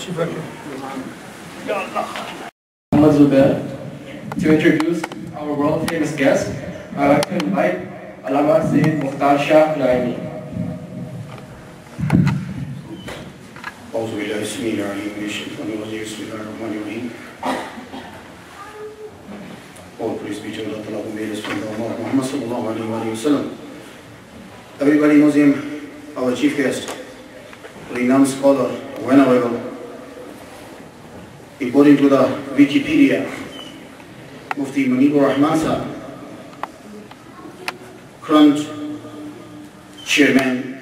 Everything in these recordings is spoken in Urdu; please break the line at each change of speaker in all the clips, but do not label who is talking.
Muhammad Zubair. To introduce our world-famous guest, I'd like to invite Allama Sayyid Mukhtar Shah Naimi.
أعوذ بالله السميع العليم من الشيطان الرجيم بسم الله الرحمن الرحيم. All praise be to Allah Ta'ala who made us from the Muhammad sallallahu alayhi wa sallam. Everybody knows him, our chief guest, renowned scholar, venerable. According to the Wikipedia, Mufti Munibur Rahman Sahib, current chairman,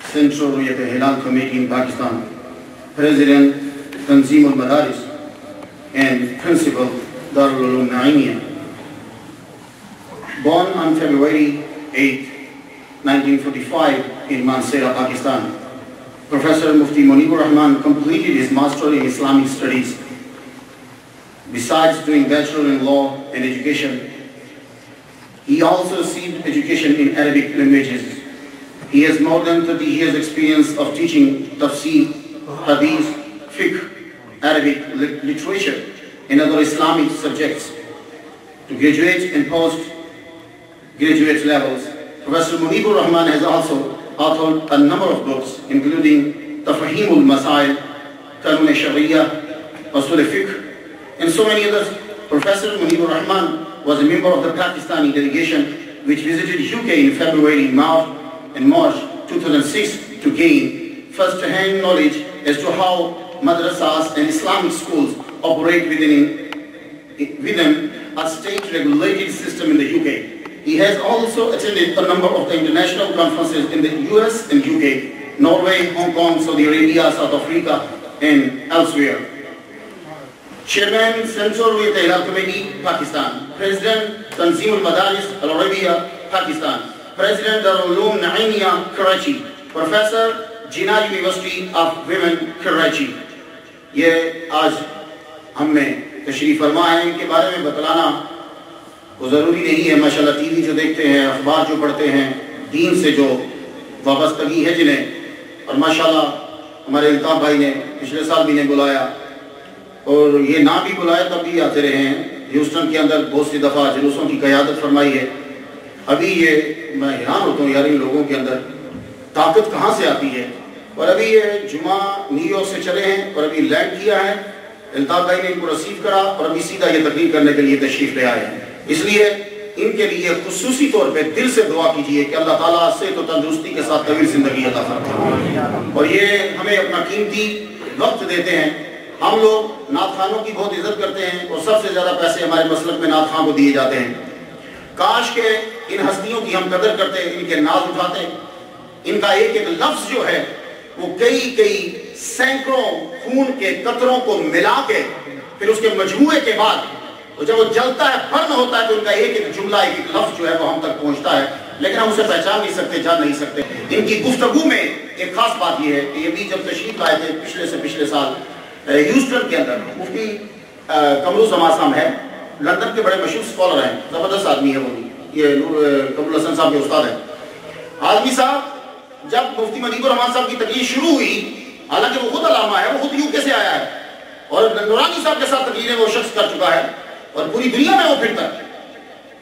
Central Ruyat Hilal Committee in Pakistan, President Tanzim al-Madaris, and Principal Darul Uloom Naimiyah. Born on February 8, 1945 in Mansehra, Pakistan, Professor Mufti Munibur Rahman completed his Master in Islamic Studies. Besides doing Bachelor in Law and Education, he also received education in Arabic languages. He has more than 30 years experience of teaching Tafsir, Hadith, Fiqh, Arabic literature, and other Islamic subjects to graduate and postgraduate levels. Professor Munibur Rahman has also authored a number of books, including Tafahimul Masail, Qanun Sharia, Usul Fiqh, and so many others. Professor Munibur Rahman was a member of the Pakistani delegation which visited UK in February and March 2006 to gain first-hand knowledge as to how madrasas and Islamic schools operate within a state-regulated system in the UK. He has also attended a number of the international conferences in the US and UK, Norway, Hong Kong, Saudi Arabia, South Africa, and elsewhere. Chairman, Central Ruyat Hilal Committee, Pakistan. President, Tanzim al-Madaris, Al-Arabia, Pakistan. President, Darul Uloom Naimiyah, Karachi. Professor, Jinnah University of Women, Karachi. یہ آج ہم میں تشریف فرما ہے. ان کے بارے میں بتلانا وہ ضروری نہیں ہے. ماشاءاللہ ٹی وی جو دیکھتے ہیں, اخبار جو پڑھتے ہیں, دین سے جو وابستگی ہے جنہیں, اور ماشاءاللہ ہمارے الطاف بھائی نے پچھلے سال بھی نے بلایا, اور یہ نہ بھی بلائے تب بھی آتے رہے ہیں. ہیوسٹن کے اندر بہت سی دفعہ جلوسوں کی قیادت فرمائی ہے. ابھی یہ میں حیران ہوتا ہوں یار ان لوگوں کے اندر طاقت کہاں سے آتی ہے. اور ابھی یہ جمعہ نیو یارک سے چلے ہیں اور ابھی لینڈ کیا ہے. الطاف بھائی نے ان کو رسیو کرا اور ابھی سیدھا یہ تقریر کرنے کے لیے تشریف لے آئے ہیں. اس لیے ان کے لیے خصوصی طور پہ دل سے دعا کیجئے کہ اللہ تعالیٰ صحت و تندرستی کے ساتھ طویل زندگی عطا فرمائے. اور یہ ہمیں اپنا قیمتی وقت دیتے ہیں. ہم لوگ نعت خوانوں کی بہت عزت کرتے ہیں اور سب سے زیادہ پیسے ہمارے مسلک میں نعت خوان کو دیے جاتے ہیں. کاش کہ ان ہستیوں کی ہم قدر کرتے, ان کے ناز اٹھاتے. ان کا ایک ایک لفظ جو ہے وہ کئی سینکڑوں خون کے قطروں کو ملا کے پھر اس کے مجموعے کے بعد جب وہ جلتا ہے, برن ہوتا ہے, تو ان کا ایک ایک جملہ, ایک ایک لفظ جو ہے وہ ہم تک پہنچتا ہے, لیکن ہم اسے پہچان نہیں سکتے, جان نہیں سکتے. ان کی گفتگو میں ایک خاص بات یہ ہے کہ یہ بھی جب تشریف لائے تھے پچھلے سال ہیوسٹن کے اندر, مفتی قمر صاحب ہے, لندن کے بڑے مشہور اسکالر ہیں, زبردست آدمی ہے وہ بھی, یہ قمر حسن صاحب کے استاد ہیں. آدمی صاحب جب مفتی منیبر رحمان صاحب کی تقریر شروع ہوئی, حالانکہ وہ خود علامہ ہے, وہ خود یو کے سے آیا ہے, اور نورانی صاحب کے ساتھ تقریریں وہ شخص کر چکا ہے اور پوری دنیا میں وہ پھرتا ہے,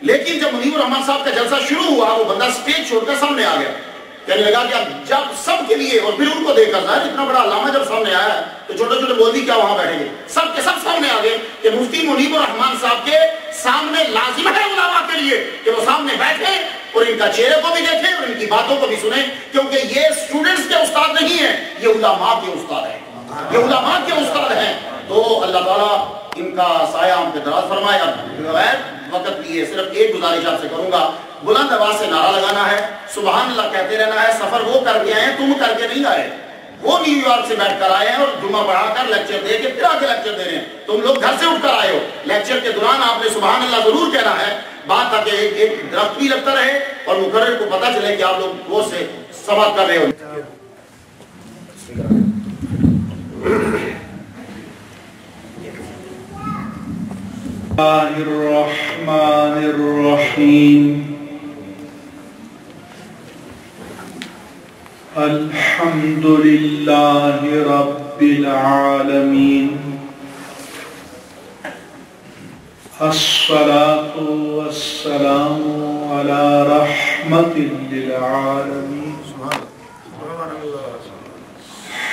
لیکن جب منیبر رحمان صاحب کا جلسہ شروع ہوا وہ بندہ سٹیج چھوڑ کر سامنے آ گیا. کہنے لگا کہ اب جب سب کے لیے, اور پھر ان کو دیکھ کر ظاہر اتنا بڑا علامہ جب سامنے آیا ہے تو چھوٹے چھوٹے مولوی کیا وہاں بیٹھیں گے, سب کے سب سامنے آ گئے کہ مفتی منیبر رحمان صاحب کے سامنے لازم ہے علماء کے لیے کہ وہ سامنے بیٹھے اور ان کا چہرے کو بھی دیکھیں اور ان کی باتوں کو بھی سنیں, کیونکہ یہ اسٹوڈنٹس کے استاد نہیں ہیں, یہ علماء کے استاد ہیں, یہ علماء کے استاد ہیں. تو اللہ تعالیٰ ان کا سایہ ہم پہ دراز فرمائے. اب بغیر وقت لیے صرف ایک گزارش آپ سے کروں گا, بلند آواز سے نعرہ لگانا ہے, سبحان اللہ کہتے رہنا ہے. سفر وہ کر کے آئے ہیں, تم کر کے نہیں آئے. وہ نیو یارک سے بیٹھ کر آئے ہیں اور جمعہ پڑھا کر لیکچر دے کے پھر آ کے لیکچر دے رہے ہیں. تم لوگ گھر سے اٹھ کر آئے ہو, لیکچر کے دوران آپ نے سبحان اللہ ضرور کہنا ہے, بات تاکہ ایک درخت بھی لگتا رہے اور مقرر کو پتہ چلے کہ آپ لوگ وہ سے سماعت کر رہے ہو.
الرحمن الرحیم الحمد للہ رب رب العالمين الصلاة والسلام على رحمة للعالمين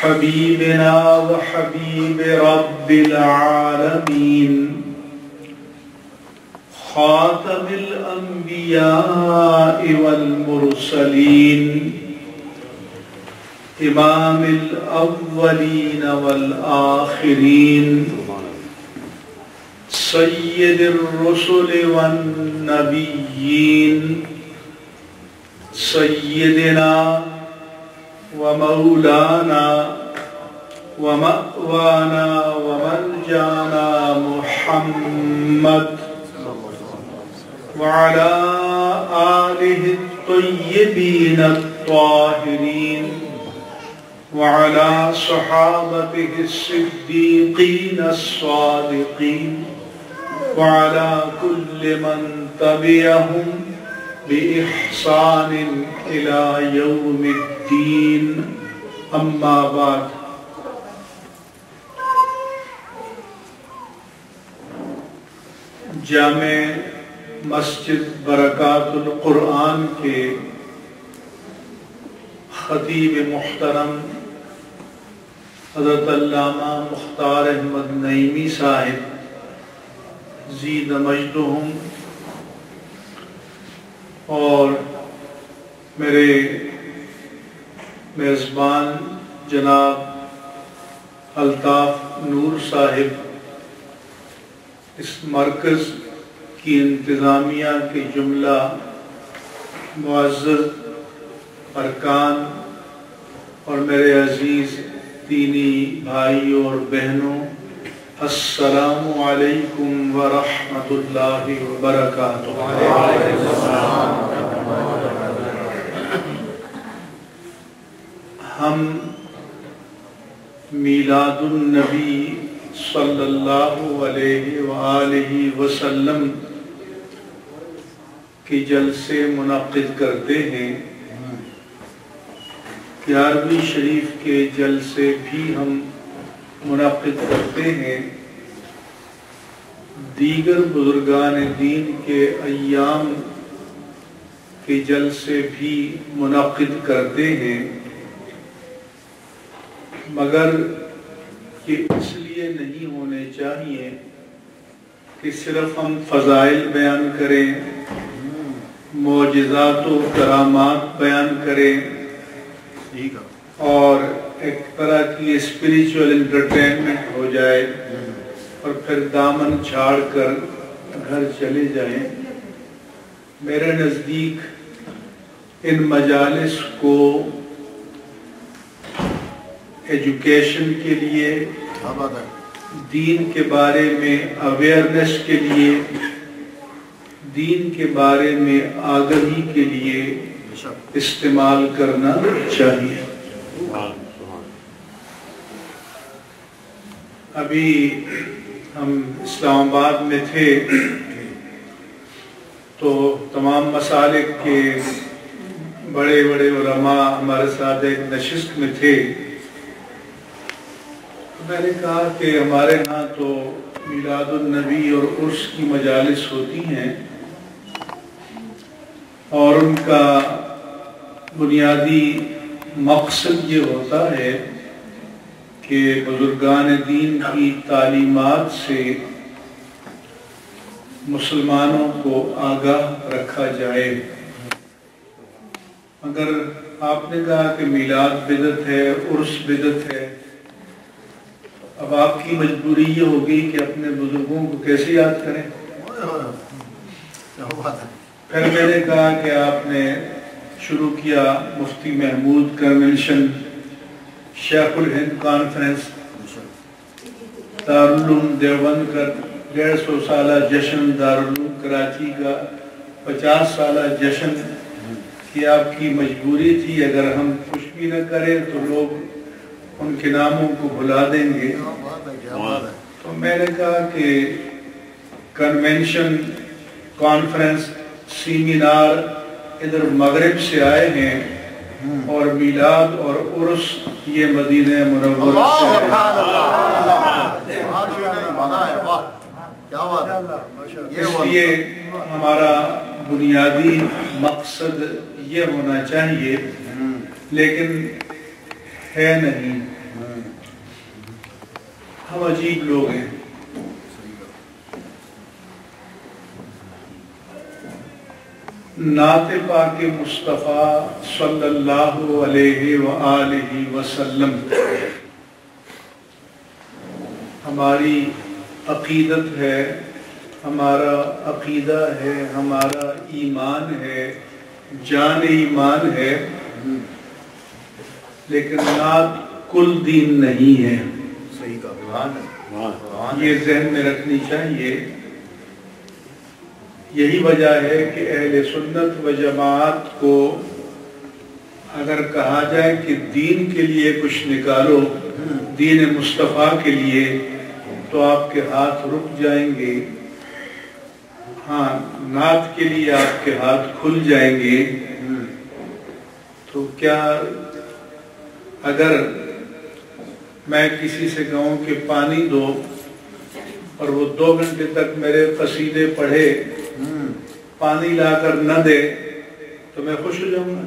حبيبنا وحبيب رب العالمين خاتم الأنبياء والمرسلين إمام الأولين والآخرين سيد الرسل والنبيين سيدنا ومولانا ومأوانا وملجانا محمد وعلى آله الطيبين الطاهرين وعلى صحابته الصديقين الصادقين وعلى كل من تبعهم بإحسان إلى يوم الدين أما بعد جامع مسجد برکات القرآن کے خطیب محترم حضرت علامہ مختار احمد نعیمی صاحب زید مجدہم اور میرے میزبان جناب الطاف نور صاحب اس مرکز کی انتظامیہ کے جملہ معزز ارکان اور میرے عزیز دینی بھائیوں اور بہنوں السلام علیکم ورحمۃ اللہ وبرکاتہ۔ ہم میلاد النبی صلی اللہ علیہ وآلہ وسلم کے جلسے منعقد کرتے ہیں، 11ویں شریف کے جلسے بھی ہم منعقد کرتے ہیں، دیگر بزرگان دین کے ایام کے جلسے بھی منعقد کرتے ہیں، مگر یہ اس لیے نہیں ہونے چاہیے کہ صرف ہم فضائل بیان کریں، معجزات و کرامات بیان کریں اور ایک طرح کی اسپریچول انٹرٹینمنٹ ہو جائے اور پھر دامن چھاڑ کر گھر چلے جائیں۔ میرے نزدیک ان مجالس کو ایجوکیشن کے لیے، دین کے بارے میں اویئرنیس کے لیے، دین کے بارے میں آگہی کے لیے استعمال کرنا چاہیے۔ ابھی ہم اسلام آباد میں تھے تو تمام مسالک کے بڑے بڑے علماء ہمارے ساتھ ایک نشست میں تھے۔ میں نے کہا کہ ہمارے ہاں تو میلاد النبی اور عرس کی مجالس ہوتی ہیں اور ان کا بنیادی مقصد یہ ہوتا ہے کہ بزرگان دین کی تعلیمات سے مسلمانوں کو آگاہ رکھا جائے، مگر آپ نے کہا کہ میلاد بدعت ہے، عرس بدعت ہے۔ اب آپ کی مجبوری یہ ہوگی کہ اپنے بزرگوں کو کیسے یاد کریں۔ پھر میں نے کہا کہ آپ نے شروع کیا مفتی محمود کنونشن، شیخ الہند کانفرنس، دارالعلوم دیوبند کا 150 سالہ جشن، دارالعلوم کراچی کا 50 سالہ جشن، کہ آپ کی مجبوری تھی، اگر ہم کچھ بھی نہ کریں تو لوگ ان کے ناموں کو بھلا دیں گے۔ تو میں نے کہا کہ کنونشن، کانفرنس، سیمینار ادھر مغرب سے آئے ہیں اور میلاد اور عرس یہ مدینہ منورہ اس لیے ہمارا بنیادی مقصد یہ ہونا چاہیے، لیکن ہے نہیں۔ ہم عجیب لوگ ہیں۔ نعت پاک مصطفیٰ صلی اللہ علیہ وآلہ وسلم ہماری عقیدت ہے، ہمارا عقیدہ ہے، ہمارا ایمان ہے، جان ایمان ہے، لیکن نعت کل دین نہیں ہے۔ یہ ذہن میں رکھنی چاہیے۔ یہی وجہ ہے کہ اہل سنت و جماعت کو اگر کہا جائے کہ دین کے لیے کچھ نکالو، دین مصطفیٰ کے لیے، تو آپ کے ہاتھ رک جائیں گے۔ ہاں، نعت کے لیے آپ کے ہاتھ کھل جائیں گے۔ تو کیا اگر میں کسی سے کہوں کہ پانی دو اور وہ 2 گھنٹے تک میرے قصیدے پڑھے، پانی لا کر نہ دے، تو میں خوش ہو جاؤں گا؟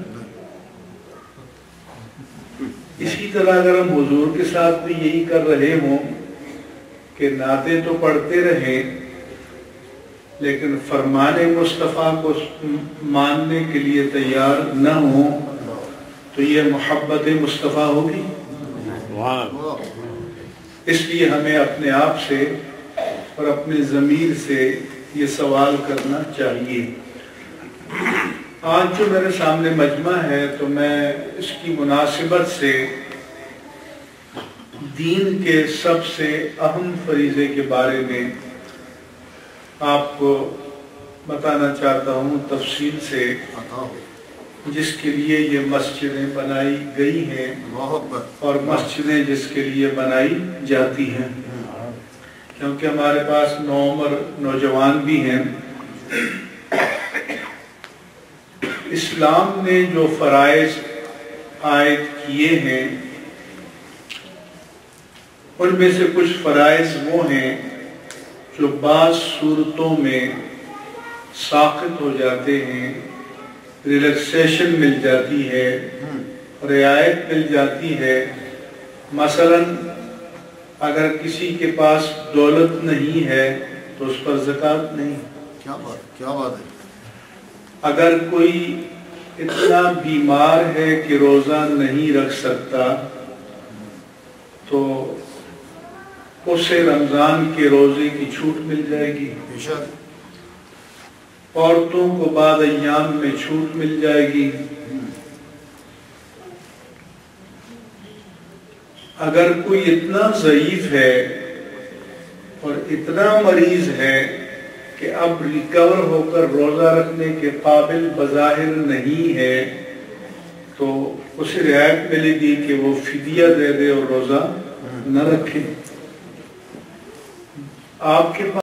اسی طرح اگر ہم حضور کے ساتھ بھی یہی کر رہے ہوں کہ نعتیں تو پڑھتے رہیں لیکن فرمان مصطفیٰ کو ماننے کے لیے تیار نہ ہوں، تو یہ محبت مصطفیٰ ہوگی؟ اس لیے ہمیں اپنے آپ سے اور اپنے ضمیر سے یہ سوال کرنا چاہیے۔ آج جو میرے سامنے مجمع ہے، تو میں اس کی مناسبت سے دین کے سب سے اہم فریضے کے بارے میں آپ کو بتانا چاہتا ہوں تفصیل سے، جس کے لیے یہ مسجدیں بنائی گئی ہیں اور مسجدیں جس کے لیے بنائی جاتی ہیں، کیونکہ ہمارے پاس نوعمر نوجوان بھی ہیں۔ اسلام نے جو فرائض عائد کیے ہیں، ان میں سے کچھ فرائض وہ ہیں جو بعض صورتوں میں ساقط ہو جاتے ہیں، ریلیکسیشن مل جاتی ہے، رعایت مل جاتی ہے۔ مثلا اگر کسی کے پاس دولت نہیں ہے تو اس پر زکوٰۃ نہیں۔
کیا بات ہے؟
اگر کوئی اتنا بیمار ہے کہ روزہ نہیں رکھ سکتا، تو اسے رمضان کے روزے کی چھوٹ مل جائے گی۔ عورتوں کو بعد ایام میں چھوٹ مل جائے گی۔ اگر کوئی اتنا ضعیف ہے اور اتنا مریض ہے کہ اب ریکور ہو کر روزہ رکھنے کے قابل بظاہر نہیں ہے، تو اسے رعایت ملے گی کہ وہ فدیہ دے دے اور روزہ نہ رکھے۔ آپ کے پاس